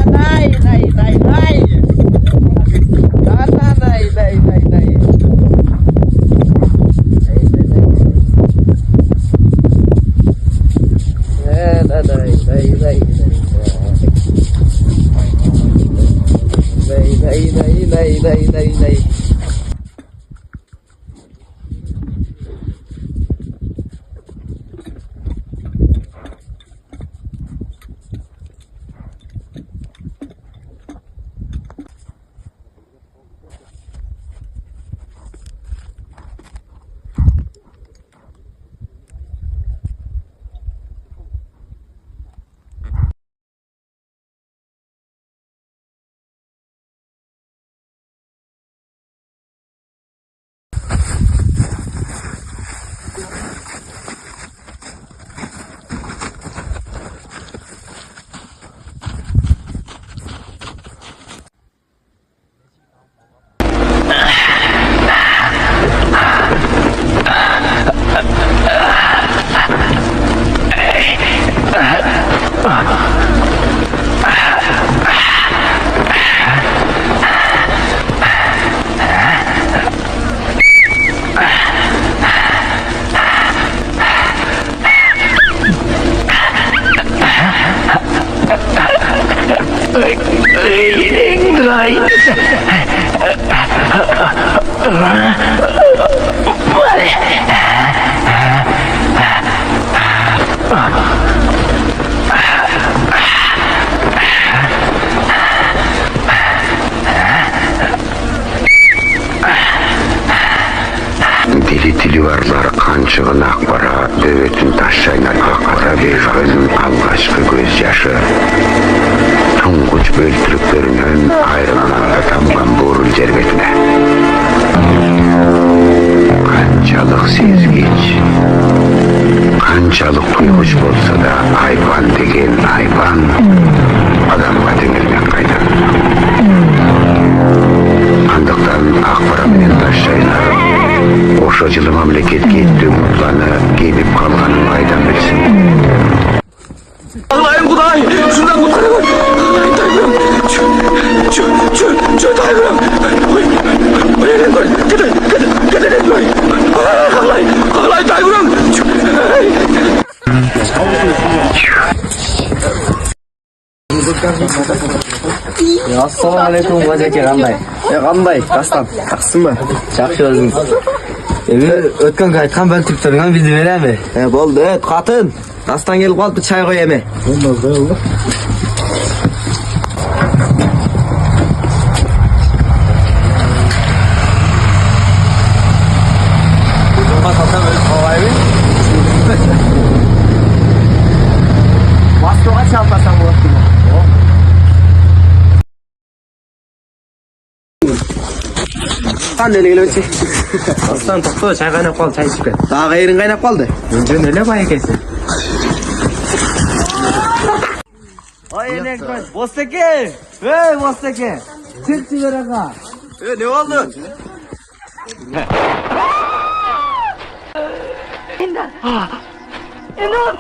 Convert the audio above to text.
Đây. Dili varlar kançığın akbara, dövetin taşşaynar akbara bezgönün algaçkı gözyaşı. Tunguç böltürüklerinden ayrılmanla tamgan borul cerbetine. Kançalık sezgiç, kançalık tuyguç bolsa da hayvan degen hayvan, adamga denilmen kaydan. Andıktan akbara menen taşşaynar, Oşo жылы мамлекетке еттің ұтланы кебіп қалғанын қайдан білсін. Allah'ım Kuday, şundan kurtarın. Tayfırım, çö Tayfırım. Oy, elin koy, gidin koy. Ağlay Tayfırım. Assalomu alaykum Ho'jaka qanday? Qanday? Qasdan. Yaxshimi? Yaxshi o'zing. O'tgan aytgan ben turib turgan video berami? Bo'ldi, xotin. Qasdan kelib qoldi, choy qo'yaymi? Bo'ldi. Vastoga çalmasam bo'ladi. Qanday kelibchi? Aslan to'xta, choy qaynab qoldi, choy ichib kel. Tag'i yering qaynab qoldi. Menga nima bo'y ekansan? Oy, enek qo'y. Bo'staka! Ey, bo'staka! Chiqchi beraqa. Ne oldu? İmdat! İmdat!